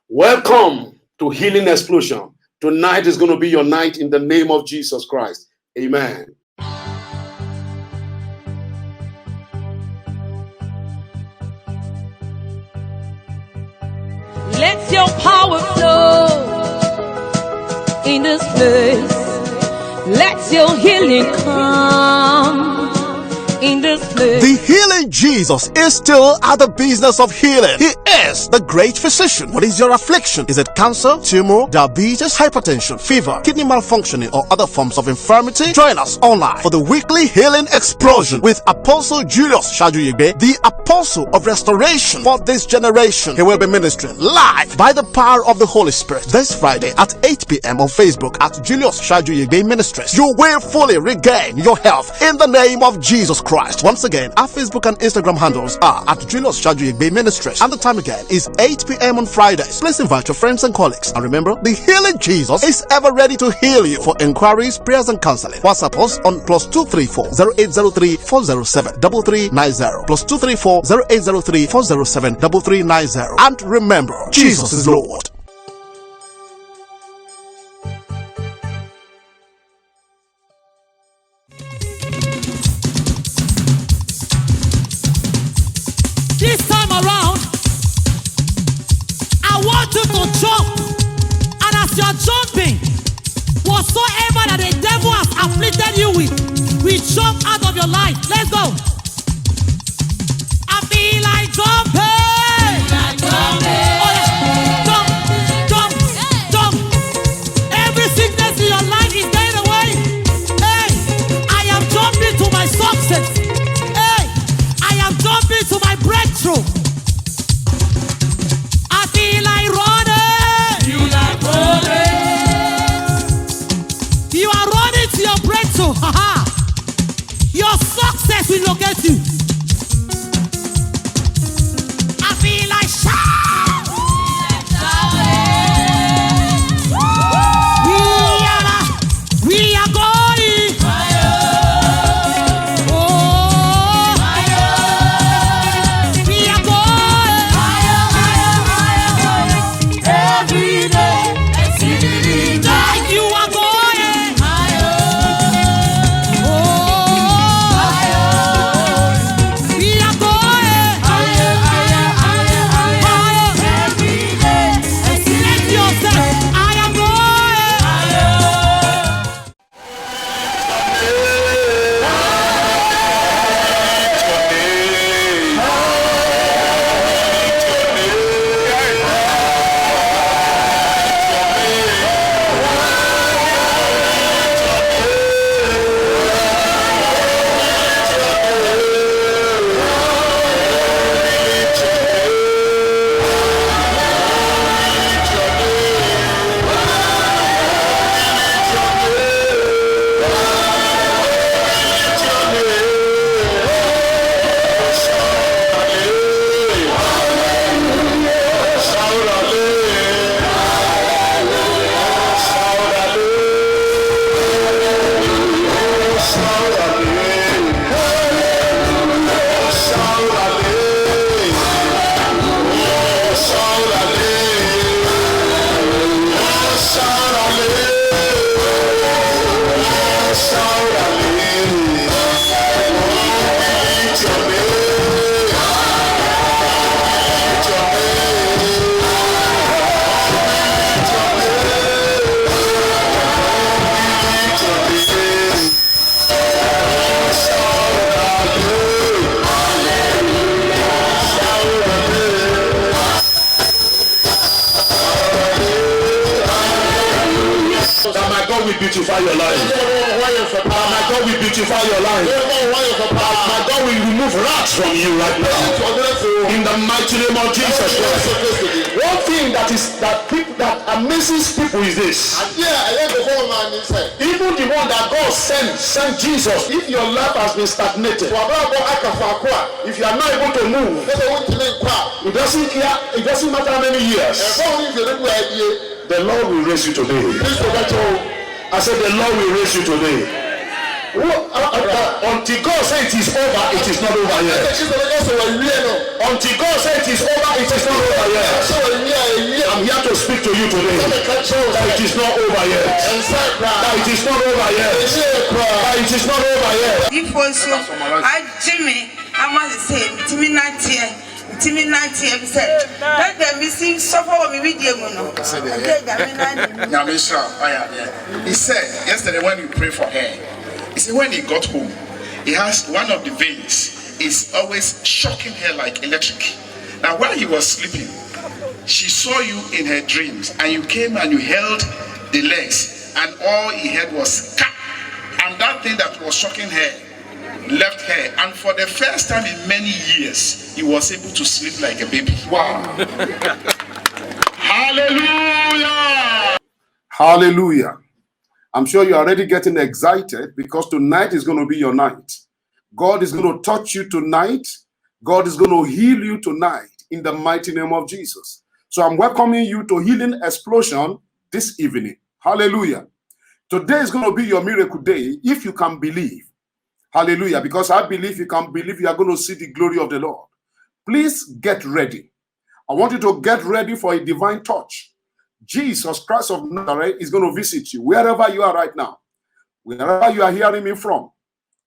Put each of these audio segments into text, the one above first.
Welcome to Healing Explosion. Tonight is going to be your night in the name of Jesus Christ. Amen. Let your power flow in this place. Let your healing come in this place. The healing Jesus is still at the business of healing. He is the great physician. What is your affliction? Is it cancer, tumor, diabetes, hypertension, fever, kidney malfunctioning, or other forms of infirmity? Join us online for the weekly healing explosion with Apostle Julius Shajuyigbe, the apostle of restoration for this generation. He will be ministering live by the power of the Holy Spirit this Friday at 8 p.m. on Facebook at Julius Shajuyigbe Ministries. You will fully regain your health in the name of Jesus Christ. Once again, our Facebook and Instagram handles are at Julius Shajuyigbe Ministries, and the time again is 8 p.m. on Fridays. Please invite your friends and colleagues, and remember, the healing Jesus is ever ready to heal you. For inquiries, prayers, and counseling, WhatsApp us on +234 0803 407 3390 +234 0803 407 3390. And remember, Jesus is Lord. This time around, I want you to jump. And as you're jumping, whatsoever that the devil has afflicted you with, we jump out of your life. Let's go. I feel like jumping. Oh yeah. Jump, jump, jump. Every sickness in your life is going away. Hey, I am jumping to my success. Hey, I am jumping to my breakthrough. I feel like running. You like running. You are running to your breakthrough. Haha. Your success will locate you. I feel like we are going. Oh, we are going. Every day, like you are going. Oh, we are going. Every day, let yourself. I am going. That my God will beautify your life. That my God will beautify your life. That my God will remove rats from you right now. In the mighty name of Jesus Christ. One thing that amazes people is this. Even the one that God sent Jesus. If your life has been stagnated, if you are not able to move, it doesn't matter how many years. The Lord will raise you today. I said the Lord will raise you today. Until God says it is over, it is not over yet. Until God says it is over, it is not over yet. I'm here to speak to you today. That it is not over yet. That it is not over yet. That it is not over yet. If also I Jimmy, I must say, Timmy not here. Timmy not here. That the missing suffer with me. He said yesterday when you pray for her, he said when he got home, he has one of the veins is always shocking her like electric. Now while he was sleeping, she saw you in her dreams, and you came and you held the legs, and all he heard was cat, and that thing that was shocking her left her, and for the first time in many years, he was able to sleep like a baby. Wow. Hallelujah. Hallelujah. I'm sure you're already getting excited because tonight is going to be your night. God is going to touch you tonight. God is going to heal you tonight in the mighty name of Jesus. So I'm welcoming you to Healing Explosion this evening. Hallelujah. Today is going to be your miracle day if you can believe. Hallelujah. Because I believe you can believe, you are going to see the glory of the Lord. Please get ready. I want you to get ready for a divine touch. Jesus Christ of Nazareth is going to visit you wherever you are right now. Wherever you are hearing me from.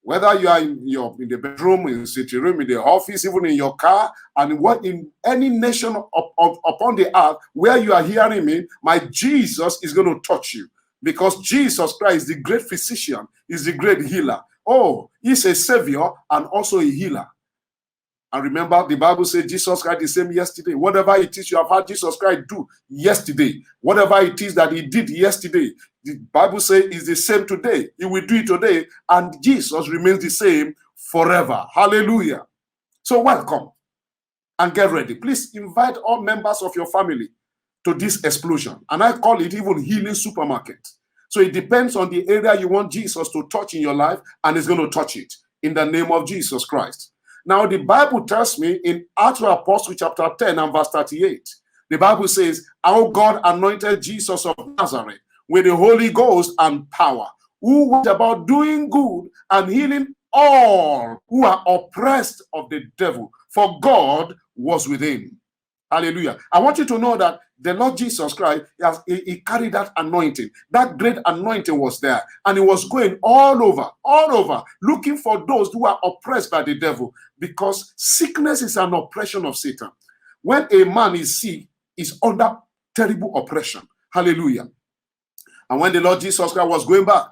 Whether you are in the bedroom, in the sitting room, in the office, even in your car, and what in any nation upon the earth where you are hearing me, my Jesus is going to touch you. Because Jesus Christ, the great physician, is the great healer. Oh, he's a savior and also a healer. And remember, the Bible says Jesus Christ is the same yesterday. Whatever it is you have had Jesus Christ do yesterday, whatever it is that he did yesterday, the Bible says is the same today. He will do it today, and Jesus remains the same forever. Hallelujah. So welcome and get ready. Please invite all members of your family to this explosion. And I call it even healing supermarket. So it depends on the area you want Jesus to touch in your life, and he's going to touch it in the name of Jesus Christ. Now, the Bible tells me in Acts of the Apostles chapter 10 and verse 38, the Bible says, how God anointed Jesus of Nazareth with the Holy Ghost and power, who went about doing good and healing all who are oppressed of the devil, for God was with him. Hallelujah. I want you to know that the Lord Jesus Christ, he carried that anointing. That great anointing was there. And he was going all over, looking for those who are oppressed by the devil. Because sickness is an oppression of Satan. When a man is sick, he's under terrible oppression. Hallelujah. And when the Lord Jesus Christ was going back,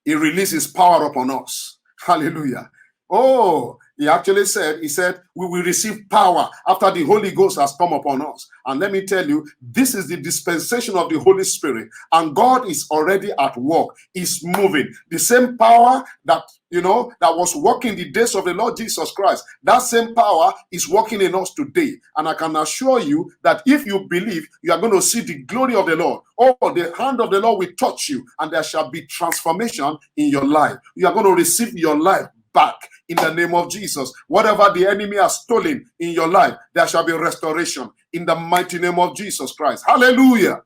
he released his power upon us. Hallelujah. Oh, he actually said, we will receive power after the Holy Ghost has come upon us. And let me tell you, this is the dispensation of the Holy Spirit. And God is already at work. He's moving. The same power that, that was working the days of the Lord Jesus Christ, that same power is working in us today. And I can assure you that if you believe, you are going to see the glory of the Lord. Oh, the hand of the Lord will touch you, and there shall be transformation in your life. You are going to receive your life back in the name of Jesus. Whatever the enemy has stolen in your life, there shall be restoration in the mighty name of Jesus Christ. Hallelujah.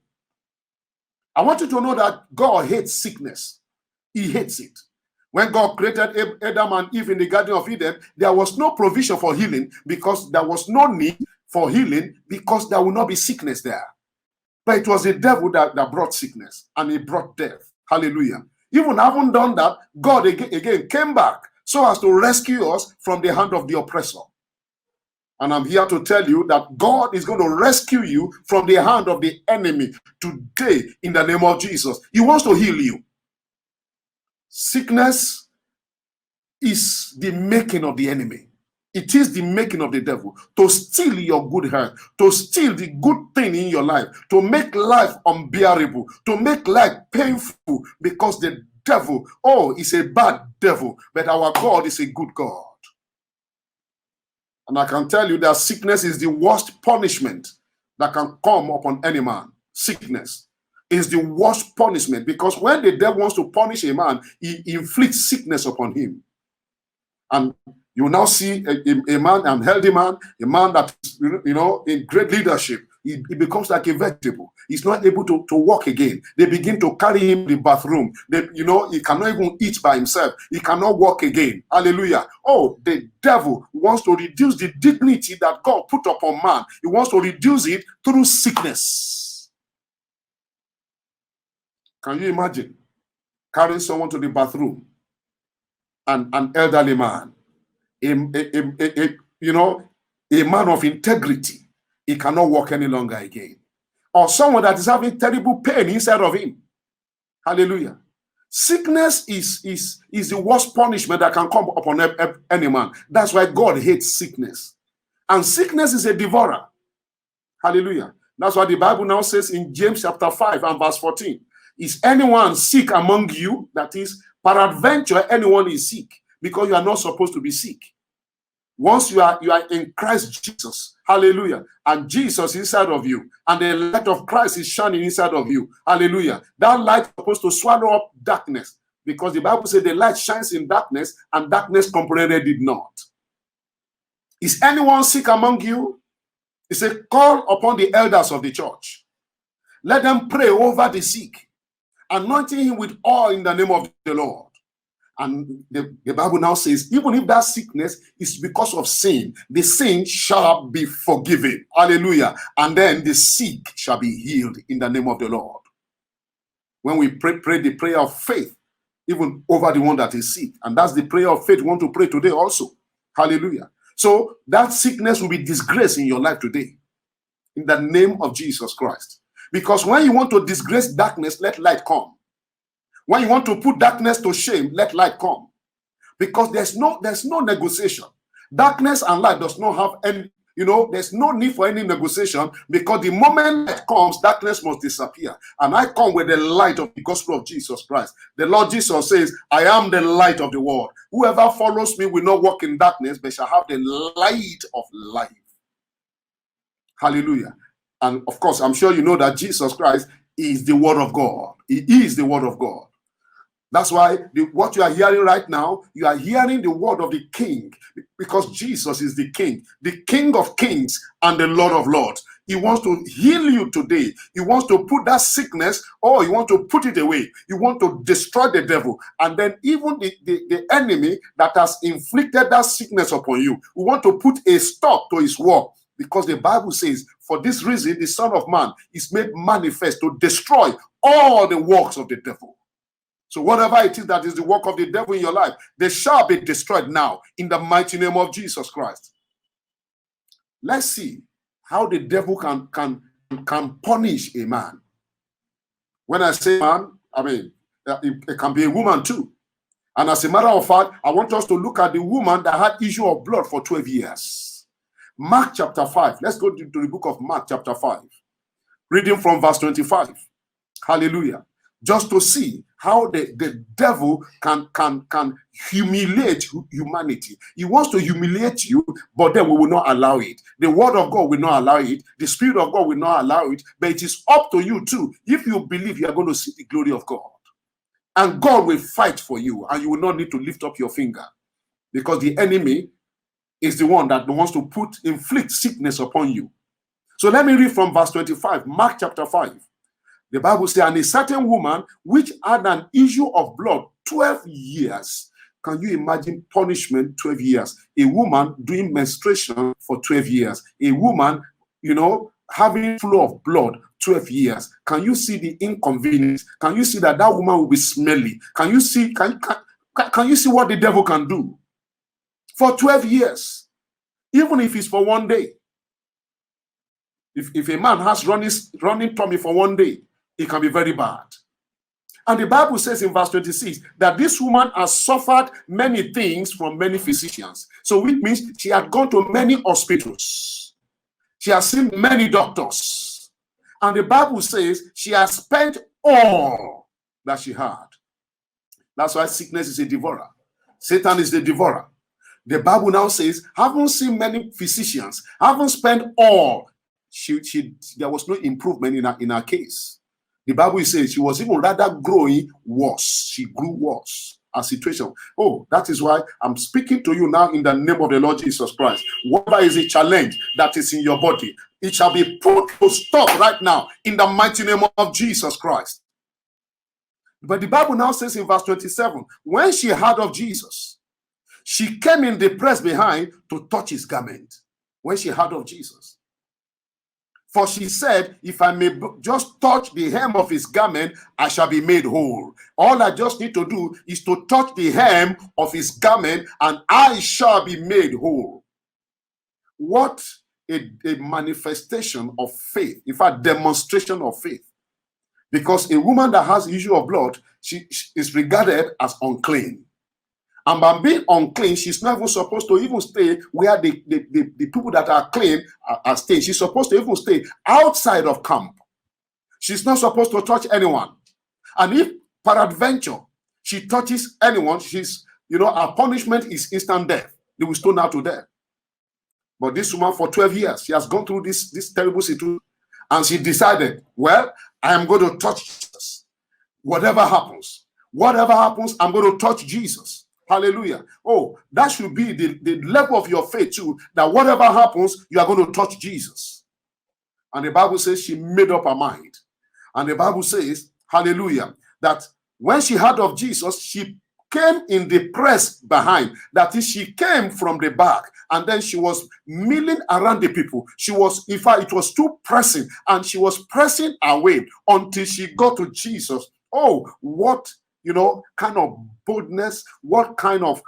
I want you to know that God hates sickness. He hates it. When God created Adam and Eve in the Garden of Eden, there was no provision for healing because there was no need for healing because there will not be sickness there. But it was the devil that brought sickness, and he brought death. Hallelujah. Even having done that, God again came back so as to rescue us from the hand of the oppressor. And I'm here to tell you that God is going to rescue you from the hand of the enemy today in the name of Jesus. He wants to heal you. Sickness is the making of the enemy. It is the making of the devil to steal your good health, to steal the good thing in your life, to make life unbearable, to make life painful, because the devil, is a bad devil, but our God is a good God. And I can tell you that sickness is the worst punishment that can come upon any man. Sickness is the worst punishment, because when the devil wants to punish a man, he inflicts sickness upon him. And you now see a man, a healthy man, a man that is, in great leadership, he becomes like a vegetable. He's not able to walk again. They begin to carry him to the bathroom. He cannot even eat by himself. He cannot walk again. Hallelujah. Oh, the devil wants to reduce the dignity that God put upon man. He wants to reduce it through sickness. Can you imagine carrying someone to the bathroom? And an elderly man, a man of integrity, he cannot walk any longer again. Or someone that is having terrible pain inside of him. Hallelujah. Sickness is the worst punishment that can come upon any man. That's why God hates sickness. And sickness is a devourer. Hallelujah. That's why the Bible now says in James chapter 5 and verse 14, is anyone sick among you? That is, peradventure anyone is sick, because you are not supposed to be sick. Once you are in Christ Jesus, hallelujah, and Jesus inside of you, and the light of Christ is shining inside of you, hallelujah, that light is supposed to swallow up darkness, because the Bible says the light shines in darkness, and darkness comprehended it not. Is anyone sick among you? It says, call upon the elders of the church. Let them pray over the sick, anointing him with oil in the name of the Lord. And the Bible now says, even if that sickness is because of sin, the sin shall be forgiven. Hallelujah. And then the sick shall be healed in the name of the Lord. When we pray the prayer of faith, even over the one that is sick. And that's the prayer of faith we want to pray today also. Hallelujah. So that sickness will be disgraced in your life today. In the name of Jesus Christ. Because when you want to disgrace darkness, let light come. When you want to put darkness to shame, let light come. Because there's no negotiation. Darkness and light does not have any, there's no need for any negotiation, because the moment light comes, darkness must disappear. And I come with the light of the gospel of Jesus Christ. The Lord Jesus says, I am the light of the world. Whoever follows me will not walk in darkness, but shall have the light of life. Hallelujah. And of course, I'm sure you know that Jesus Christ is the word of God. He is the word of God. That's why what you are hearing right now, you are hearing the word of the King, because Jesus is the King of kings and the Lord of lords. He wants to heal you today. He wants to put that sickness, or he wants to put it away. You want to destroy the devil. And then even the enemy that has inflicted that sickness upon you, we want to put a stop to his work. Because the Bible says, for this reason, the Son of Man is made manifest to destroy all the works of the devil. So whatever it is that is the work of the devil in your life, they shall be destroyed now in the mighty name of Jesus Christ. Let's see how the devil can punish a man. When I say man, I mean, it can be a woman too. And as a matter of fact, I want us to look at the woman that had issue of blood for 12 years. Mark chapter 5. Let's go to the book of Mark chapter 5. Reading from verse 25. Hallelujah. Just to see how the devil can humiliate humanity. He wants to humiliate you, but then we will not allow it. The word of God will not allow it. The Spirit of God will not allow it. But it is up to you too. If you believe, you are going to see the glory of God. And God will fight for you, and you will not need to lift up your finger. Because the enemy is the one that wants to inflict sickness upon you. So let me read from verse 25, Mark chapter 5. The Bible says, and a certain woman which had an issue of blood 12 years. Can you imagine punishment 12 years? A woman doing menstruation for 12 years. A woman, having flow of blood 12 years. Can you see the inconvenience? Can you see that woman will be smelly? Can you see what the devil can do? For 12 years. Even if it's for one day. If a man has running tummy for one day, it can be very bad. And the Bible says in verse 26 that this woman has suffered many things from many physicians. So it means she had gone to many hospitals. She has seen many doctors. And the Bible says she has spent all that she had. That's why sickness is a devourer. Satan is the devourer. The Bible now says, haven't seen many physicians, haven't spent all. There was no improvement in her case. The Bible says she was even rather growing worse. She grew worse. a situation. Oh, that is why I'm speaking to you now in the name of the Lord Jesus Christ. Whatever is a challenge that is in your body, it shall be put to stop right now in the mighty name of Jesus Christ. But the Bible now says in verse 27, when she heard of Jesus, she came in the press behind to touch his garment. When she heard of Jesus. For she said, if I may just touch the hem of his garment, I shall be made whole. All I just need to do is to touch the hem of his garment and I shall be made whole. What a manifestation of faith. In fact, demonstration of faith. Because a woman that has issue of blood, she is regarded as unclean. And by being unclean, she's not even supposed to even stay where the people that are clean are staying. She's supposed to even stay outside of camp. She's not supposed to touch anyone. And if peradventure she touches anyone, her punishment is instant death. They will stone her to death. But this woman, for 12 years, she has gone through this terrible situation. And she decided, well, I am going to touch Jesus. Whatever happens, I'm going to touch Jesus. Hallelujah. Oh, that should be the level of your faith too, that whatever happens, you are going to touch Jesus. And the Bible says she made up her mind. And the Bible says, hallelujah, that when she heard of Jesus, she came in the press behind. That is, she came from the back and then she was milling around the people. She was, in fact, it was too pressing and she was pressing away until she got to Jesus. Oh, what kind of boldness, what kind of,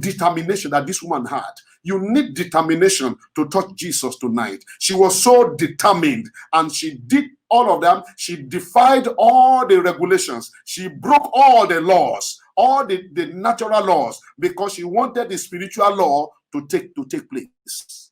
determination that this woman had. You need determination to touch Jesus tonight. She was so determined and she did all of them. She defied all the regulations. She broke all the laws, all the natural laws, because she wanted the spiritual law to take place.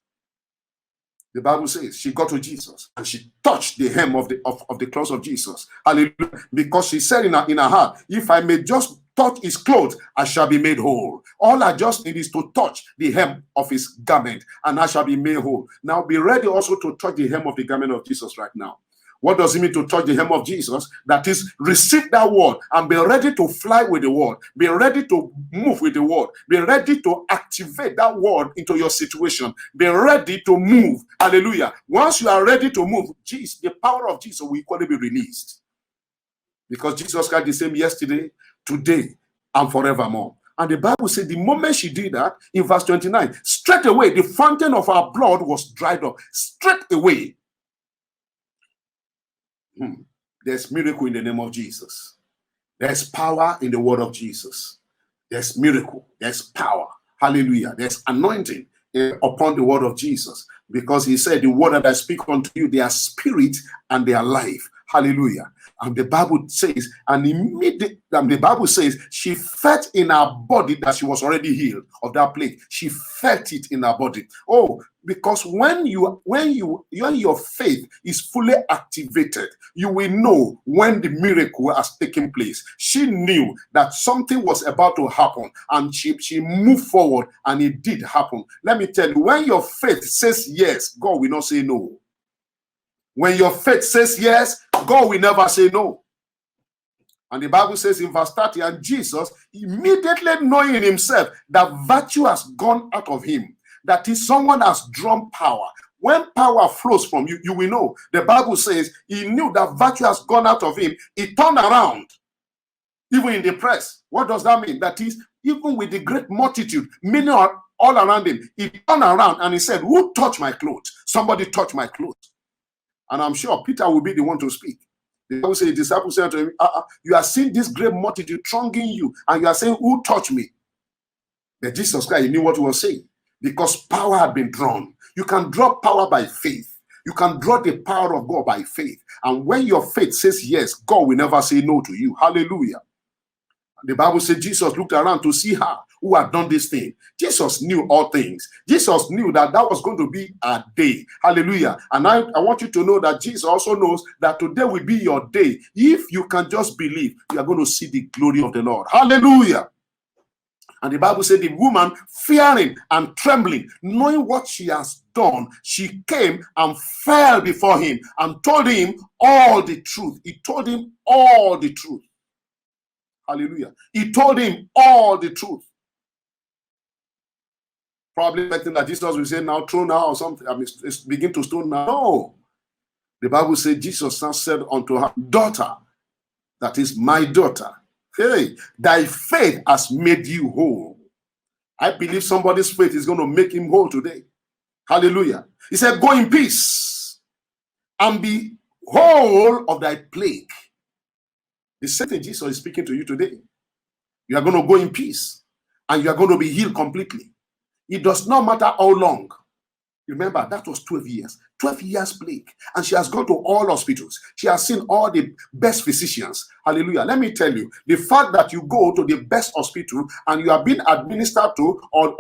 The Bible says she got to Jesus and she touched the hem of the clothes of Jesus. Hallelujah. Because she said in her heart, if I may just touch his clothes, I shall be made whole. All I just need is to touch the hem of his garment and I shall be made whole. Now be ready also to touch the hem of the garment of Jesus right now. What does it mean to touch the hem of Jesus? That is, receive that word and be ready to fly with the word. Be ready to move with the word. Be ready to activate that word into your situation. Be ready to move. Hallelujah. Once you are ready to move, Jesus, the power of Jesus will equally be released. Because Jesus Christ is the same yesterday, today, and forevermore. And the Bible said the moment she did that, in verse 29, straight away, the fountain of her blood was dried up. Straight away. There's miracle in the name of Jesus. There's power in the word of Jesus. There's miracle. There's power. Hallelujah. There's anointing upon the word of Jesus. Because he said, the word that I speak unto you, they are spirit and they are life. Hallelujah. And the Bible says, the Bible says she felt in her body that she was already healed of that plague. She felt it in her body. Oh, because when your faith is fully activated, you will know when the miracle has taken place. She knew that something was about to happen, and she moved forward, and it did happen. Let me tell you, when your faith says yes, God will not say no. When your faith says yes, God will never say no. And the Bible says in verse 30, and Jesus, immediately knowing in himself that virtue has gone out of him, that is, someone has drawn power. When power flows from you, you will know. The Bible says he knew that virtue has gone out of him. He turned around, even in the press. What does that mean? That is, even with the great multitude, many are all around him, he turned around and he said, who touched my clothes? Somebody touched my clothes. And I'm sure Peter will be the one to speak. The Bible says, the disciples said to him, you are seeing this great multitude thronging you, and you are saying, who touched me? But Jesus Christ, he knew what he was saying, because power had been drawn. You can draw power by faith. You can draw the power of God by faith. And when your faith says yes, God will never say no to you. Hallelujah. The Bible said Jesus looked around to see her who had done this thing. Jesus knew all things. Jesus knew that was going to be a day. Hallelujah. And I want you to know that Jesus also knows that today will be your day. If you can just believe, you are going to see the glory of the Lord. Hallelujah. And the Bible said the woman, fearing and trembling, knowing what she has done, she came and fell before him and told him all the truth. He told him all the truth. Hallelujah. He told him all the truth. Probably expecting that Jesus will say, now throw now or something. Begin to stone now. No. The Bible says Jesus said unto her, daughter, that is my daughter, hey, thy faith has made you whole. I believe somebody's faith is going to make him whole today. Hallelujah. He said, go in peace and be whole of thy plague. The same thing Jesus is speaking to you today. You are going to go in peace and you are going to be healed completely. It does not matter how long. Remember, that was 12 years. 12 years plague. And she has gone to all hospitals. She has seen all the best physicians. Hallelujah. Let me tell you, the fact that you go to the best hospital and you are being administered to, or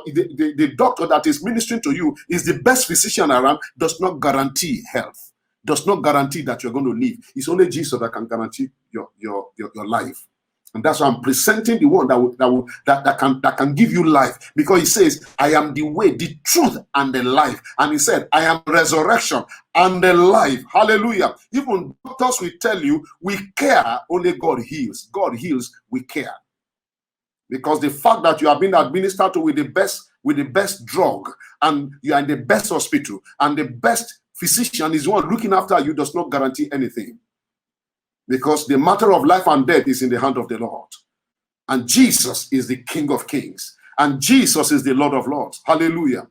the doctor that is ministering to you is the best physician around, does not guarantee health. Does not guarantee that you're going to live. It's only Jesus that can guarantee your life. And that's why I'm presenting the one that can give you life, because he says, I am the way, the truth, and the life. And he said, I am resurrection and the life. Hallelujah. Even doctors will tell you, we care, only God heals. God heals, we care. Because the fact that you are being administered to with the best drug, and you are in the best hospital, and the best physician is one looking after you, does not guarantee anything. Because the matter of life and death is in the hand of the Lord. And Jesus is the King of Kings. And Jesus is the Lord of Lords. Hallelujah.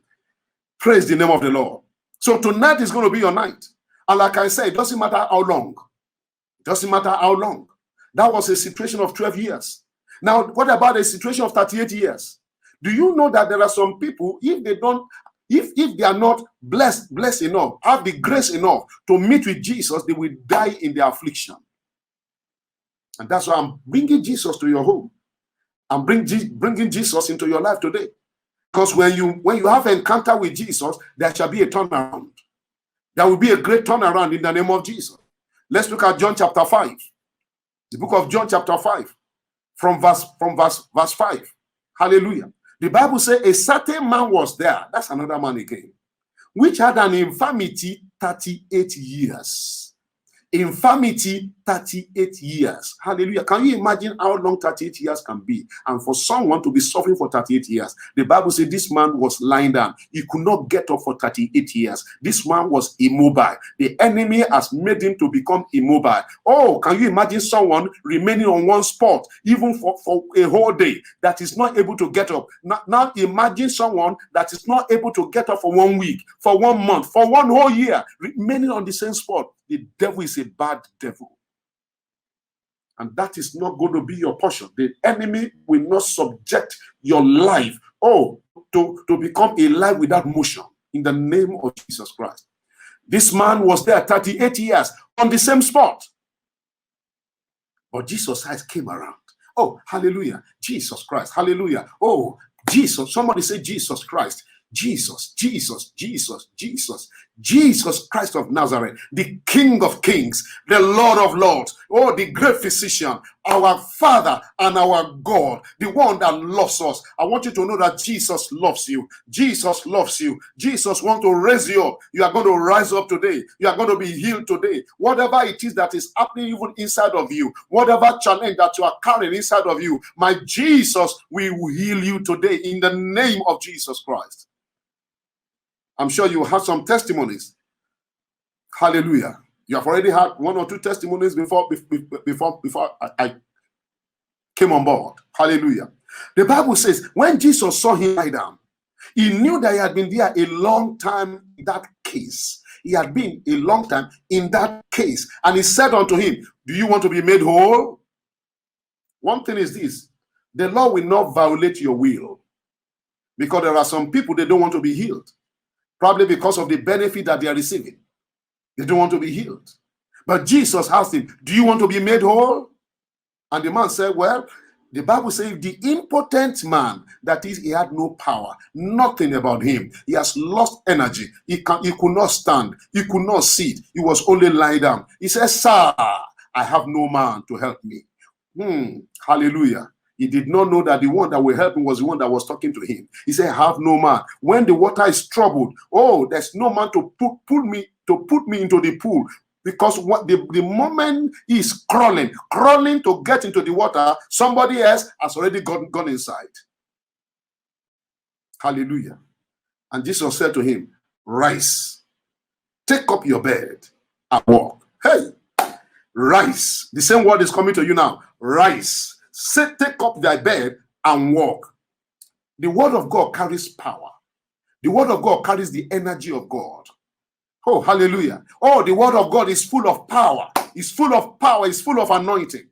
Praise the name of the Lord. So tonight is going to be your night. And like I said, it doesn't matter how long. It doesn't matter how long. That was a situation of 12 years. Now, what about a situation of 38 years? Do you know that there are some people, if they are not blessed enough, have the grace enough to meet with Jesus, they will die in their affliction. And that's why I'm bringing Jesus to your home. I'm bringing Jesus into your life today. Because when you have an encounter with Jesus, there shall be a turnaround. There will be a great turnaround in the name of Jesus. Let's look at John chapter 5. The book of John chapter 5. From verse 5. Hallelujah. The Bible says a certain man was there. That's another man again. Which had an infirmity 38 years. Infirmity 38 years. Hallelujah. Can you imagine how long 38 years can be? And for someone to be suffering for 38 years. The Bible says this man was lying down. He could not get up for 38 years. This man was immobile. The enemy has made him to become immobile. Oh, can you imagine someone remaining on one spot even for a whole day that is not able to get up? Now imagine someone that is not able to get up for 1 week, for 1 month, for 1 whole year, remaining on the same spot. The devil is a bad devil. And that is not going to be your portion. The enemy will not subject your life, to become a life without motion, in the name of Jesus Christ. This man was there 38 years on the same spot. But Jesus' eyes came around. Oh, hallelujah. Jesus Christ. Hallelujah. Oh, Jesus. Somebody say Jesus Christ. Jesus, Jesus, Jesus, Jesus, Jesus Christ of Nazareth, the King of Kings, the Lord of Lords, oh, the great physician, our Father and our God, the one that loves us. I want you to know that Jesus loves you. Jesus loves you. Jesus wants to raise you up. You are going to rise up today. You are going to be healed today. Whatever it is that is happening even inside of you, whatever challenge that you are carrying inside of you, my Jesus will heal you today in the name of Jesus Christ. I'm sure you have some testimonies. Hallelujah. You have already had 1 or 2 testimonies before I came on board. Hallelujah. The Bible says when Jesus saw him lie down, he knew that he had been there a long time in that case. He had been a long time in that case. And he said unto him, do you want to be made whole? One thing is this. The Lord will not violate your will. Because there are some people, they don't want to be healed. Probably because of the benefit that they are receiving. They don't want to be healed. But Jesus asked him, do you want to be made whole? And the man said, well, the Bible says the impotent man, that is, he had no power, nothing about him. He has lost energy. He could not stand. He could not sit. He was only lying down. He says, sir, I have no man to help me. Hallelujah. He did not know that the one that will help him was the one that was talking to him. He said, have no man. When the water is troubled, oh, there's no man to put me into the pool. Because the moment he's crawling to get into the water, somebody else has already gone inside. Hallelujah. And Jesus said to him, rise, take up your bed and walk. Hey, rise. The same word is coming to you now. Rise, take up thy bed and walk. The word of God carries power. The word of God carries the energy of God. Oh, hallelujah. Oh, the word of God is full of power. It's full of power. It's full of anointing.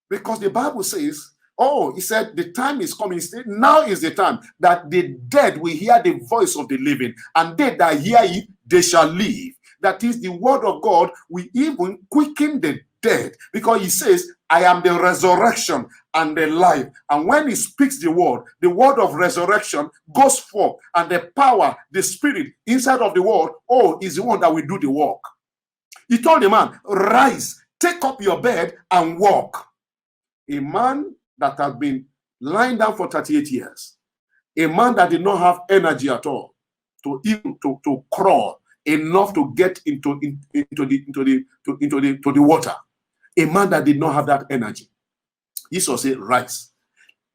Because the Bible says, oh, he said, the time is coming. He said, now is the time that the dead will hear the voice of the living, and they that hear it, they shall live. That is, the word of God will even quicken the dead, because he says, I am the resurrection and the life. And when he speaks the word of resurrection goes forth, and the power, the spirit inside of the word, oh, is the one that will do the work. He told the man, rise, take up your bed and walk. A man that had been lying down for 38 years, a man that did not have energy at all to even to crawl enough to get into the water, a man that did not have that energy. Jesus said, rise,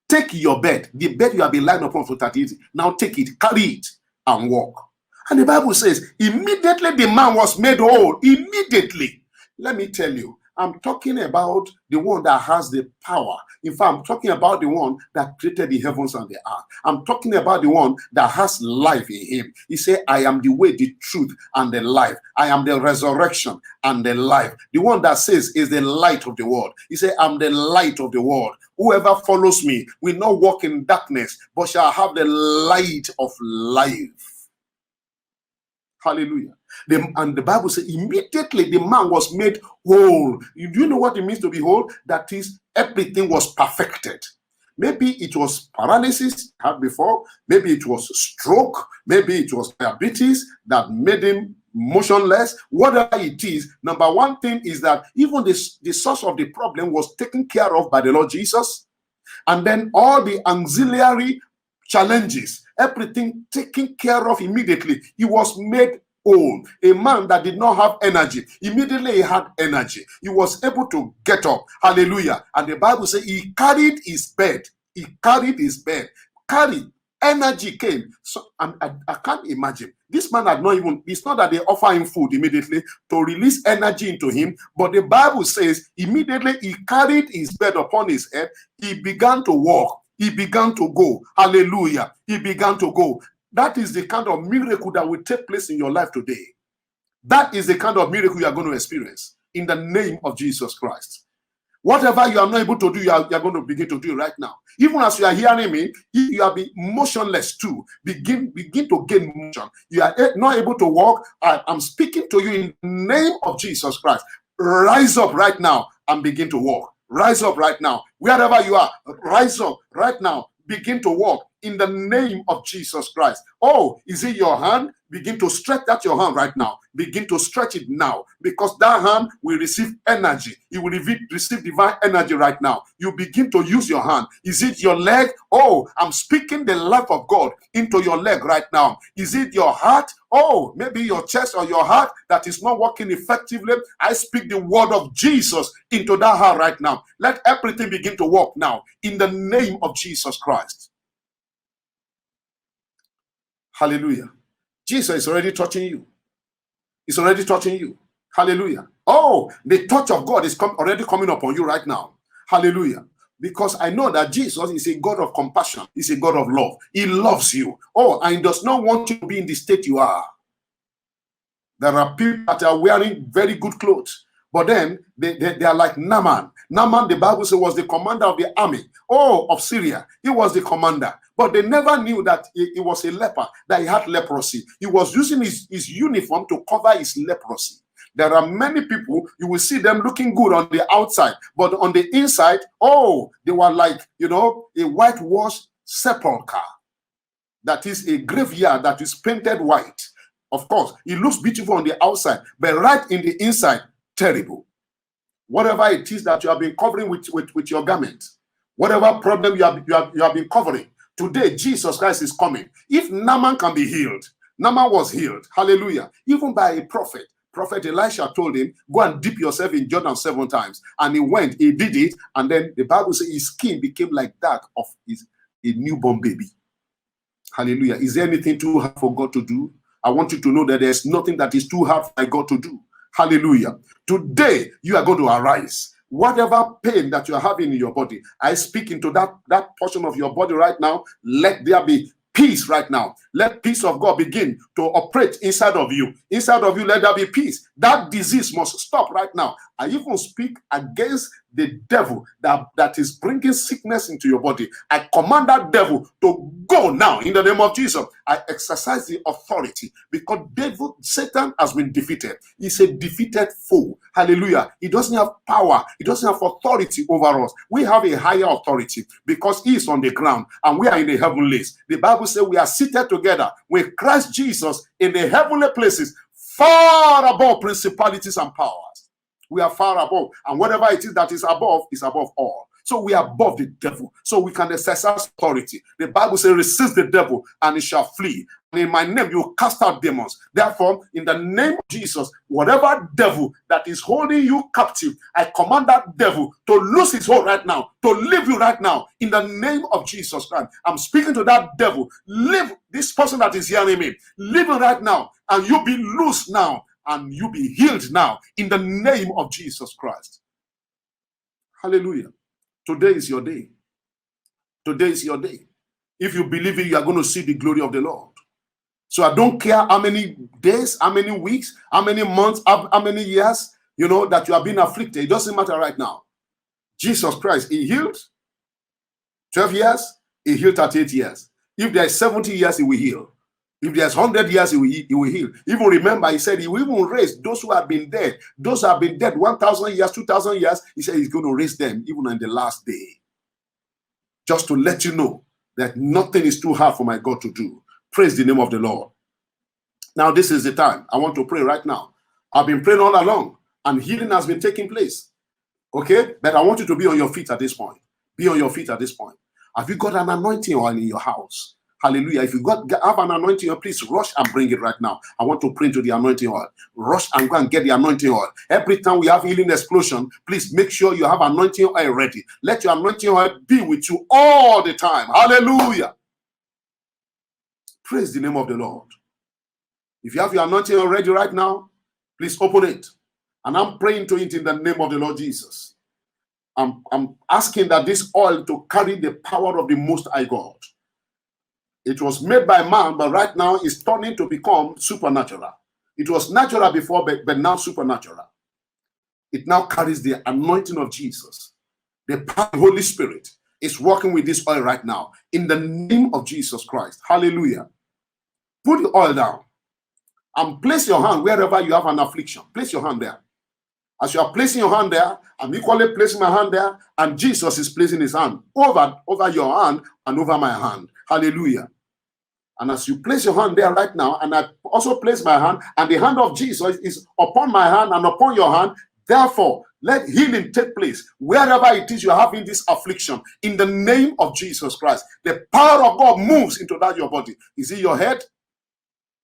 take your bed, the bed you have been lying upon for 38 years, now take it, carry it and walk. And the Bible says, immediately the man was made whole. Immediately. Let me tell you, I'm talking about the one that has the power. In fact, I'm talking about the one that created the heavens and the earth. I'm talking about the one that has life in him. He said, I am the way, the truth, and the life. I am the resurrection and the life. The one that says is the light of the world. He said, I'm the light of the world. Whoever follows me will not walk in darkness, but shall have the light of life. Hallelujah. And the Bible says immediately the man was made whole. Do you know what it means to be whole? That is, everything was perfected. Maybe it was paralysis had before, maybe it was stroke, maybe it was diabetes that made him motionless. Whatever it is, number one thing is that even the source of the problem was taken care of by the Lord Jesus. And then all the auxiliary challenges, everything taken care of immediately. He was made whole. A man that did not have energy, immediately he had energy. He was able to get up. Hallelujah. And the Bible says he carried his bed. He carried his bed. Carried. Energy came. So I can't imagine. This man had not even, it's not that they offer him food immediately to release energy into him, but the Bible says immediately he carried his bed upon his head. He began to walk. He began to go. Hallelujah. He began to go. That is the kind of miracle that will take place in your life today. That is the kind of miracle you are going to experience in the name of Jesus Christ. Whatever you are not able to do, you are going to begin to do right now. Even as you are hearing me, you are being motionless too. Begin to gain motion. You are not able to walk. I'm speaking to you in the name of Jesus Christ. Rise up right now and begin to walk. Rise up right now. Wherever you are, rise up right now. Begin to walk in the name of Jesus Christ. Oh, is it your hand? Begin to stretch that your hand right now. Begin to stretch it now, because that hand will receive energy. You will receive divine energy right now. You begin to use your hand. Is it your leg? Oh, I'm speaking the life of God into your leg right now. Is it your heart? Oh, maybe your chest or your heart that is not working effectively. I speak the word of Jesus into that heart right now. Let everything begin to work now in the name of Jesus Christ. Hallelujah. Jesus is already touching you. He's already touching you. Hallelujah. Oh, the touch of God is already coming upon you right now. Hallelujah. Because I know that Jesus is a God of compassion. He's a God of love. He loves you. Oh, and he does not want you to be in the state you are. There are people that are wearing very good clothes, but then they are like Naaman. Naaman, the Bible says, was the commander of the army, of Syria. He was the commander. But they never knew that he was a leper, that he had leprosy. He was using his uniform to cover his leprosy. There are many people, you will see them looking good on the outside, but on the inside, they were like, a whitewashed sepulcher. That is a graveyard that is painted white. Of course, it looks beautiful on the outside, but right in the inside, terrible. Whatever it is that you have been covering with your garment, whatever problem you have been covering, today Jesus Christ is coming. If Naaman can be healed, Naaman was healed. Hallelujah. Even by a prophet. Prophet Elisha told him, go and dip yourself in Jordan 7 times. And he went, he did it, and then the Bible says his skin became like that of a newborn baby. Hallelujah. Is there anything too hard for God to do? I want you to know that there's nothing that is too hard for God to do. Hallelujah. Today, you are going to arise. Whatever pain that you are having in your body, I speak into that portion of your body right now. Let there be peace right now. Let peace of God begin to operate inside of you. Inside of you, let there be peace. That disease must stop right now. I even speak against the devil that is bringing sickness into your body. I command that devil to go now in the name of Jesus. I exercise the authority because Satan has been defeated. He's a defeated foe. Hallelujah. He doesn't have power. He doesn't have authority over us. We have a higher authority because he is on the ground and we are in the heavenlies. The Bible says we are seated together with Christ Jesus in the heavenly places, far above principalities and powers. We are far above, and whatever it is that is above all. So we are above the devil, so we can exercise authority. The Bible says, resist the devil and he shall flee. And in my name, you cast out demons. Therefore, in the name of Jesus, whatever devil that is holding you captive, I command that devil to lose his hold right now, to leave you right now, in the name of Jesus Christ. I'm speaking to that devil. Leave this person that is hearing me. Leave him right now, and you be loose now. And you be healed now in the name of Jesus Christ. Hallelujah. Today is your day. Today is your day. If you believe it, you are going to see the glory of the Lord. So I don't care how many days, how many weeks, how many months, how many years, that you have been afflicted. It doesn't matter right now. Jesus Christ, he healed 12 years, he healed 38 years. If there is 70 years, he will heal. If there's 100 years, he will heal. Even remember, he said he will even raise those who have been dead. Those who have been dead 1,000 years, 2,000 years, he said he's going to raise them even on the last day. Just to let you know that nothing is too hard for my God to do. Praise the name of the Lord. Now, this is the time. I want to pray right now. I've been praying all along, and healing has been taking place. Okay? But I want you to be on your feet at this point. Be on your feet at this point. Have you got an anointing oil in your house? Hallelujah. If you have an anointing oil, please rush and bring it right now. I want to pray to the anointing oil. Rush and go and get the anointing oil. Every time we have healing explosion, please make sure you have anointing oil ready. Let your anointing oil be with you all the time. Hallelujah. Praise the name of the Lord. If you have your anointing oil ready right now, please open it. And I'm praying to it in the name of the Lord Jesus. I'm asking that this oil to carry the power of the Most High God. It was made by man, but right now it's turning to become supernatural. It was natural before, but now supernatural. It now carries the anointing of Jesus. The power of the Holy Spirit is working with this oil right now. In the name of Jesus Christ. Hallelujah. Put the oil down. And place your hand wherever you have an affliction. Place your hand there. As you are placing your hand there, I'm equally placing my hand there, and Jesus is placing his hand over your hand and over my hand. Hallelujah. And as you place your hand there right now, and I also place my hand, and the hand of Jesus is upon my hand and upon your hand, therefore, let healing take place wherever it is you are having this affliction. In the name of Jesus Christ, the power of God moves into that your body. Is it your head?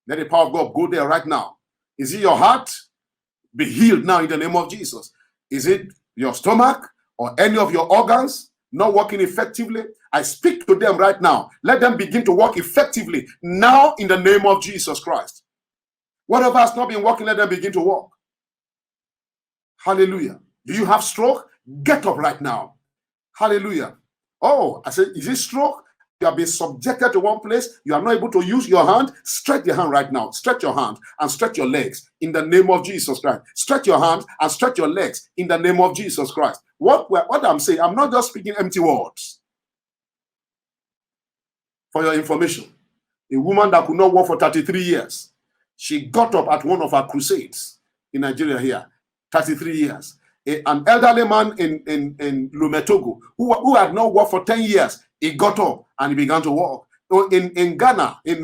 Let the power of God go there right now. Is it your heart? Be healed now in the name of Jesus. Is it your stomach or any of your organs not working effectively? I speak to them right now. Let them begin to work effectively now in the name of Jesus Christ. Whatever has not been working, let them begin to work. Hallelujah. Do you have stroke? Get up right now. Hallelujah. Oh, I said, is it stroke? You have been subjected to one place. You are not able to use your hand. Stretch your hand right now. Stretch your hand and stretch your legs in the name of Jesus Christ. Stretch your hand and stretch your legs in the name of Jesus Christ. What I'm saying, I'm not just speaking empty words. For your information, a woman that could not walk for 33 years, she got up at one of our crusades in Nigeria here, 33 years. An elderly man in Lumetogo who had not walked for 10 years, he got up and he began to walk. In Ghana, in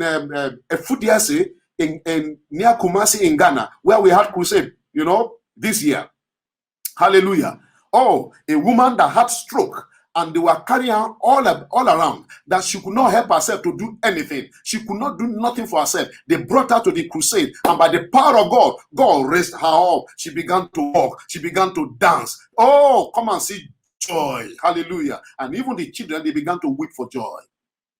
Efudiase, in near Kumasi in Ghana, where we had crusade, this year. Hallelujah. Oh, a woman that had stroke and they were carrying her all around, that she could not help herself to do anything. She could not do nothing for herself. They brought her to the crusade, and by the power of God, God raised her up. She began to walk. She began to dance. Oh, come and see joy. Hallelujah. And even the children, they began to weep for joy.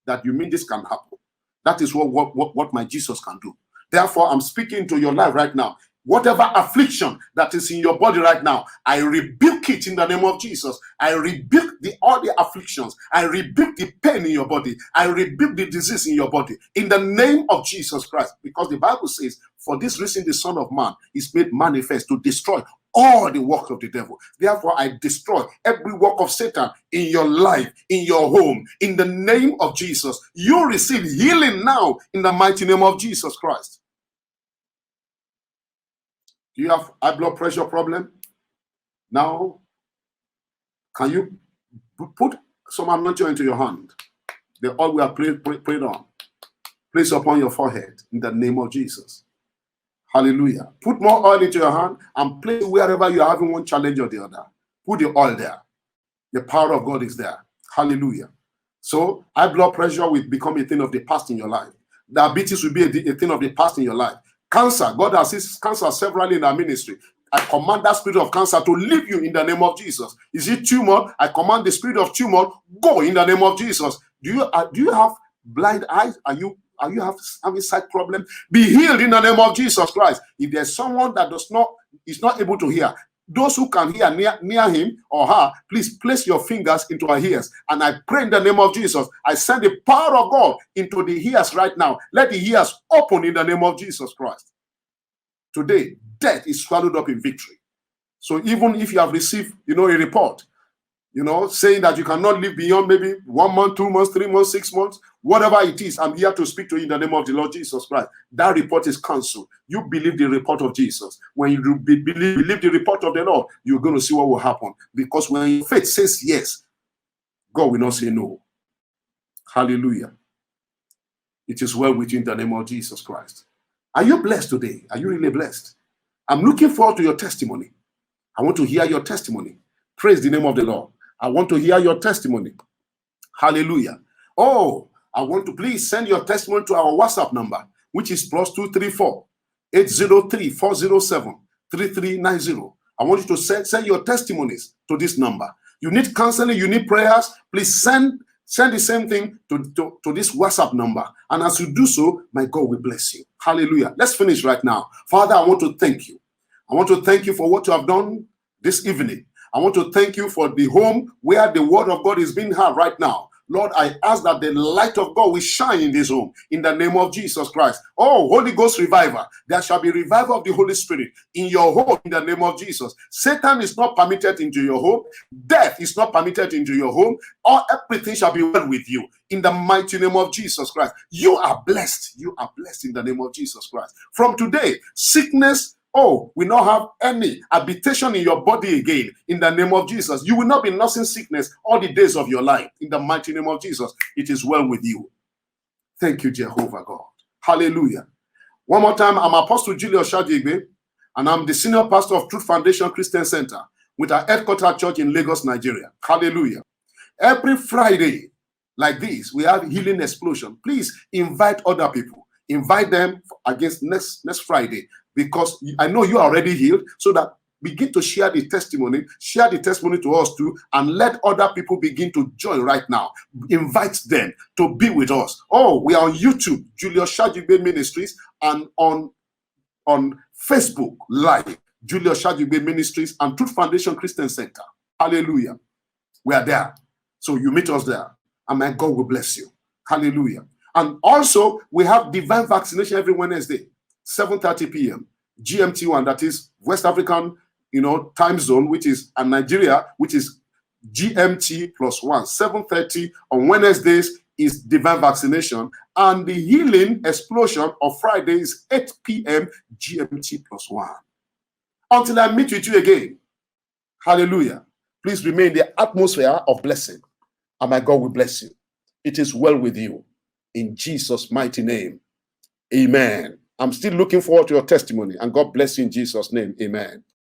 That you mean this can happen. That is what my Jesus can do. Therefore, I'm speaking to your life right now. Whatever affliction that is in your body right now, I rebuke it in the name of Jesus. I rebuke all the afflictions. I rebuke the pain in your body. I rebuke the disease in your body in the name of Jesus Christ. Because the Bible says, for this reason the Son of Man is made manifest to destroy all the work of the devil. Therefore, I destroy every work of Satan in your life, in your home, in the name of Jesus. You receive healing now in the mighty name of Jesus Christ. Do you have high blood pressure problem? Now, can you put some anointing into your hand? The oil we are prayed on. Place upon your forehead in the name of Jesus. Hallelujah. Put more oil into your hand and place wherever you are having one challenge or the other. Put the oil there. The power of God is there. Hallelujah. So, high blood pressure will become a thing of the past in your life. Diabetes will be a thing of the past in your life. Cancer, God has seen cancer severally in our ministry. I command that spirit of cancer to leave you in the name of Jesus. Is it tumor? I command the spirit of tumor, go in the name of Jesus. Do you have blind eyes? Are you having sight problem? Be healed in the name of Jesus Christ. If there's someone that is not able to hear, those who can hear near him or her, please place your fingers into her ears. And I pray in the name of Jesus, I send the power of God into the ears right now. Let the ears open in the name of Jesus Christ. Today, death is swallowed up in victory. So even if you have received, a report, saying that you cannot live beyond maybe 1 month, 2 months, 3 months, 6 months, whatever it is, I'm here to speak to you in the name of the Lord Jesus Christ. That report is cancelled. You believe the report of Jesus. When you believe the report of the Lord, you're going to see what will happen. Because when your faith says yes, God will not say no. Hallelujah. It is well with you in the name of Jesus Christ. Are you blessed today? Are you really blessed? I'm looking forward to your testimony. I want to hear your testimony. Praise the name of the Lord. I want to hear your testimony. Hallelujah. Oh, I want to please send your testimony to our WhatsApp number, which is +234 803 407 3390. I want you to send your testimonies to this number. You need counseling, you need prayers, please send the same thing to this WhatsApp number. And as you do so, my God will bless you. Hallelujah. Let's finish right now. Father, I want to thank you. I want to thank you for what you have done this evening. I want to thank you for the home where the word of God is being heard right now. Lord, I ask that the light of God will shine in this home in the name of Jesus Christ. Oh, Holy Ghost revival. There shall be revival of the Holy Spirit in your home in the name of Jesus. Satan is not permitted into your home. Death is not permitted into your home. Everything shall be well with you in the mighty name of Jesus Christ. You are blessed. You are blessed in the name of Jesus Christ. From today, sickness, we not have any habitation in your body again in the name of Jesus. You will not be nursing sickness all the days of your life in the mighty name of Jesus. It is well with you. Thank you, Jehovah God. Hallelujah. One more time, I'm Apostle Julius Shadigbe, and I'm the senior pastor of Truth Foundation Christian Center with our headquarters church in Lagos, Nigeria. Hallelujah. Every Friday like this, we have healing explosion. Please invite other people. Invite them against next Friday. Because I know you are already healed, so that begin to share the testimony to us too, and let other people begin to join right now. Invite them to be with us. We are on YouTube, Julius Shadigbe Ministries, and on Facebook Live, Julius Shadigbe Ministries and Truth Foundation Christian Center. Hallelujah. We are there. So you meet us there, and my God will bless you. Hallelujah. And also, we have divine vaccination every Wednesday. 7:30 p.m. GMT1, that is West African, time zone, which is Nigeria, which is GMT +1. 7:30 on Wednesdays is divine vaccination, and the healing explosion of Friday is 8 p.m. GMT +1. Until I meet with you again, hallelujah. Please remain in the atmosphere of blessing, and my God will bless you. It is well with you. In Jesus' mighty name, amen. I'm still looking forward to your testimony, and God bless you in Jesus' name. Amen.